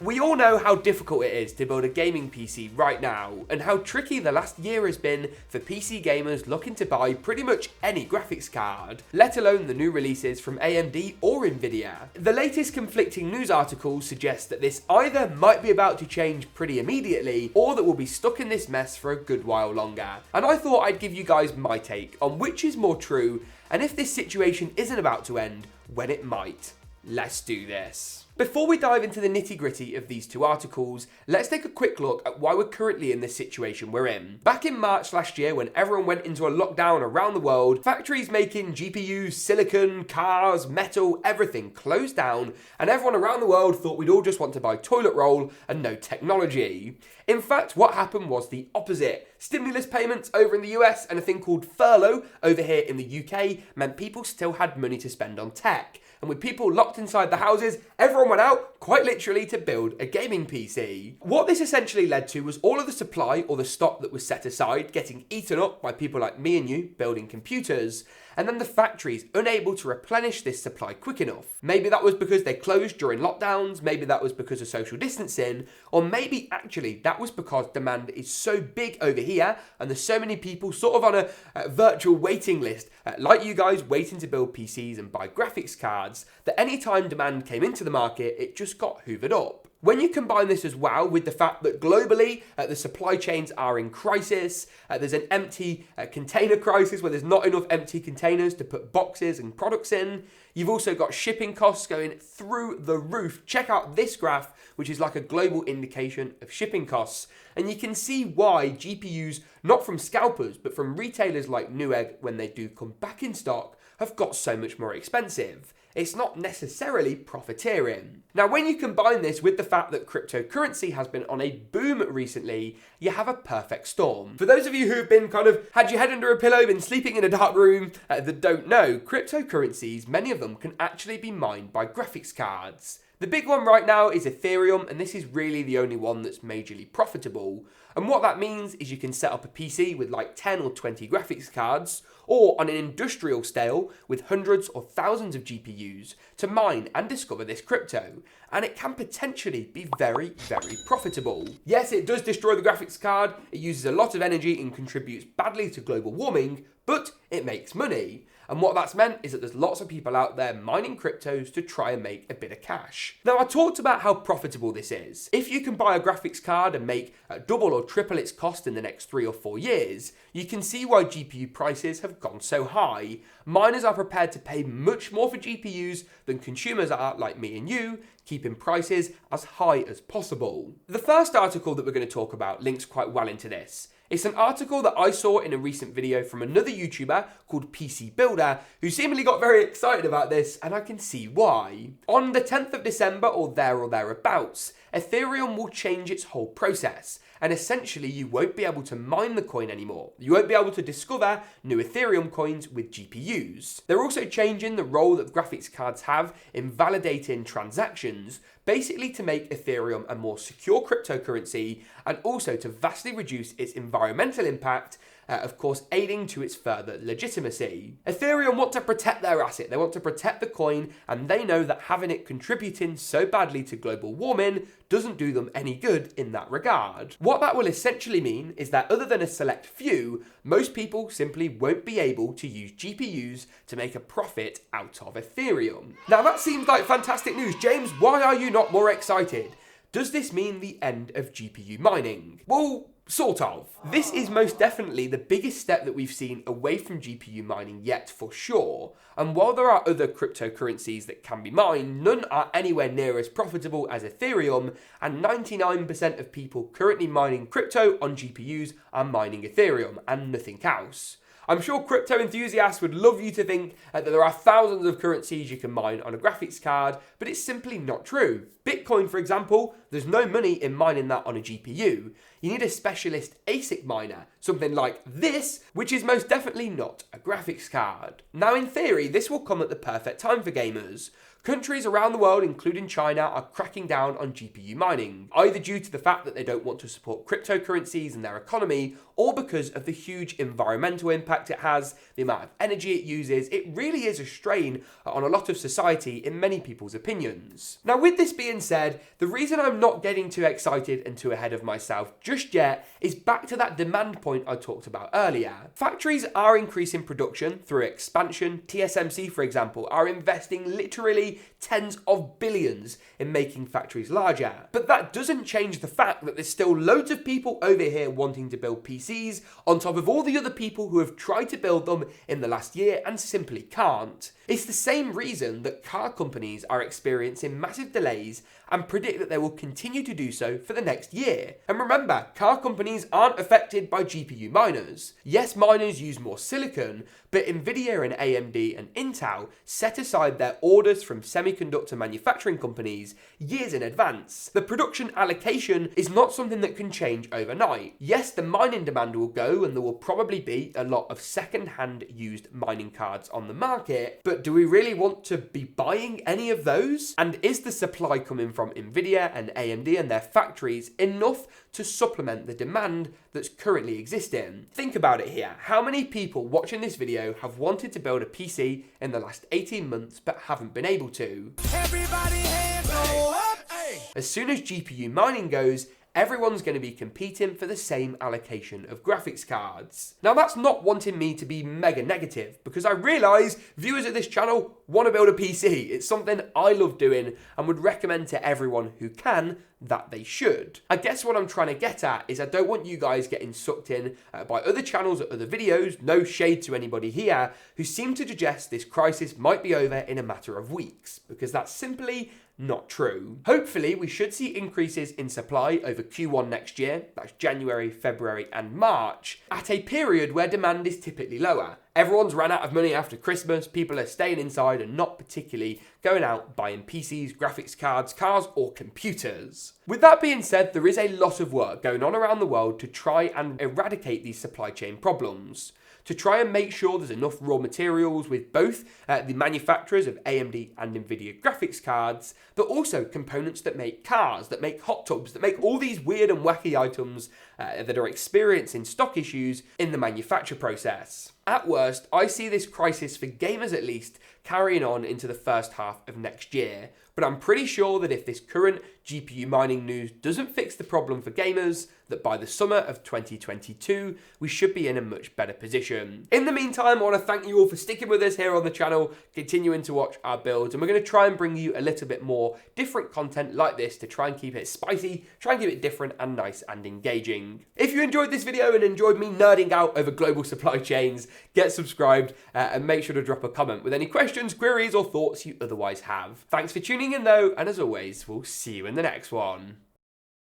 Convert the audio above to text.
We all know how difficult it is to build a gaming PC right now, and how tricky the last year has been for PC gamers looking to buy pretty much any graphics card, let alone the new releases from AMD or Nvidia. The latest conflicting news articles suggest that this either might be about to change pretty immediately, or that we'll be stuck in this mess for a good while longer. And I thought I'd give you guys my take on which is more true, and if this situation isn't about to end, when it might. Let's do this. Before we dive into the nitty-gritty of these two articles, let's take a quick look at why we're currently in this situation we're in. Back in March last year, when everyone went into a lockdown around the world, factories making GPUs, silicon, cars, metal, everything closed down, and everyone around the world thought we'd all just want to buy toilet roll and no technology. In fact, what happened was the opposite. Stimulus payments over in the US and a thing called furlough over here in the UK meant people still had money to spend on tech. And with people locked inside the houses, everyone went out, quite literally, to build a gaming PC. What this essentially led to was all of the supply, or the stock that was set aside, getting eaten up by people like me and you building computers, and then the factories unable to replenish this supply quick enough. Maybe that was because they closed during lockdowns, maybe that was because of social distancing, or maybe actually that was because demand is so big over here, and there's so many people sort of on a virtual waiting list, like you guys waiting to build PCs and buy graphics cards, that any time demand came into the market, it just got hoovered up. When you combine this as well with the fact that globally the supply chains are in crisis, there's an empty container crisis where there's not enough empty containers to put boxes and products in. You've also got shipping costs going through the roof. Check out this graph, which is like a global indication of shipping costs. And you can see why GPUs, not from scalpers, but from retailers like Newegg, when they do come back in stock, have got so much more expensive. It's not necessarily profiteering. Now, when you combine this with the fact that cryptocurrency has been on a boom recently, you have a perfect storm. For those of you who've been had your head under a pillow, been sleeping in a dark room, that don't know, cryptocurrencies, many of them can actually be mined by graphics cards. The big one right now is Ethereum, and this is really the only one that's majorly profitable. And what that means is you can set up a PC with like 10 or 20 graphics cards, or on an industrial scale with hundreds or thousands of GPUs to mine and discover this crypto. And it can potentially be very, very profitable. Yes, it does destroy the graphics card, it uses a lot of energy and contributes badly to global warming, but it makes money. And what that's meant is that there's lots of people out there mining cryptos to try and make a bit of cash. Now, I talked about how profitable this is. If you can buy a graphics card and make double or triple its cost in the next 3 or 4 years, you can see why GPU prices have gone so high. Miners are prepared to pay much more for GPUs than consumers are, like me and you, keeping prices as high as possible. The first article that we're going to talk about links quite well into this. It's an article that I saw in a recent video from another YouTuber called PC Builder, who seemingly got very excited about this, and I can see why. On the 10th of December, or thereabouts, Ethereum will change its whole process, and essentially you won't be able to mine the coin anymore. You won't be able to discover new Ethereum coins with GPUs. They're also changing the role that graphics cards have in validating transactions, basically to make Ethereum a more secure cryptocurrency, and also to vastly reduce its environmental impact, of course aiding to its further legitimacy. Ethereum want to protect their asset, they want to protect the coin, and they know that having it contributing so badly to global warming doesn't do them any good in that regard. What that will essentially mean is that other than a select few, most people simply won't be able to use GPUs to make a profit out of Ethereum. Now that seems like fantastic news. James, why are you not more excited? Does this mean the end of GPU mining? Well, sort of. This is most definitely the biggest step that we've seen away from GPU mining yet, for sure. And while there are other cryptocurrencies that can be mined, none are anywhere near as profitable as Ethereum, and 99% of people currently mining crypto on GPUs are mining Ethereum and nothing else. I'm sure crypto enthusiasts would love you to think that there are thousands of currencies you can mine on a graphics card, but it's simply not true. Bitcoin, for example, there's no money in mining that on a GPU. You need a specialist ASIC miner, something like this, which is most definitely not a graphics card. Now, in theory, this will come at the perfect time for gamers. Countries around the world, including China, are cracking down on GPU mining, either due to the fact that they don't want to support cryptocurrencies in their economy, or because of the huge environmental impact it has, the amount of energy it uses. It really is a strain on a lot of society in many people's opinions. Now, with this being said, the reason I'm not getting too excited and too ahead of myself just yet is back to that demand point I talked about earlier. Factories are increasing production through expansion. TSMC, for example, are investing literally tens of billions in making factories larger. But that doesn't change the fact that there's still loads of people over here wanting to build PCs on top of all the other people who have tried to build them in the last year and simply can't. It's the same reason that car companies are experiencing massive delays and predict that they will continue to do so for the next year. And remember, car companies aren't affected by GPU miners. Yes, miners use more silicon, but Nvidia and AMD and Intel set aside their orders from semiconductor manufacturing companies years in advance. The production allocation is not something that can change overnight. Yes, the mining demand will go and there will probably be a lot of second-hand used mining cards on the market, but do we really want to be buying any of those? And is the supply coming from Nvidia and AMD and their factories enough to supplement the demand that's currently existing? Think about it here. How many people watching this video have wanted to build a PC in the last 18 months but haven't been able to? Everybody hands go up! As soon as GPU mining goes, everyone's going to be competing for the same allocation of graphics cards. Now, that's not wanting me to be mega negative, because I realise viewers of this channel want to build a PC. It's something I love doing and would recommend to everyone who can that they should. I guess what I'm trying to get at is I don't want you guys getting sucked in by other channels or other videos, no shade to anybody here, who seem to suggest this crisis might be over in a matter of weeks, because that's simply not true. Hopefully, we should see increases in supply over Q1 next year, that's January, February and March, at a period where demand is typically lower. Everyone's ran out of money after Christmas, people are staying inside and not particularly going out buying PCs, graphics cards, cars or computers. With that being said, there is a lot of work going on around the world to try and eradicate these supply chain problems, to try and make sure there's enough raw materials with both the manufacturers of AMD and Nvidia graphics cards, but also components that make cars, that make hot tubs, that make all these weird and wacky items that are experiencing stock issues in the manufacture process. At worst, I see this crisis, for gamers at least, carrying on into the first half of next year. But I'm pretty sure that if this current GPU mining news doesn't fix the problem for gamers, that by the summer of 2022, we should be in a much better position. In the meantime, I want to thank you all for sticking with us here on the channel, continuing to watch our builds, and we're going to try and bring you a little bit more different content like this to try and keep it spicy, try and keep it different and nice and engaging. If you enjoyed this video and enjoyed me nerding out over global supply chains, get subscribed and make sure to drop a comment with any questions, queries or thoughts you otherwise have. Thanks for tuning in though, and as always, we'll see you in the next one.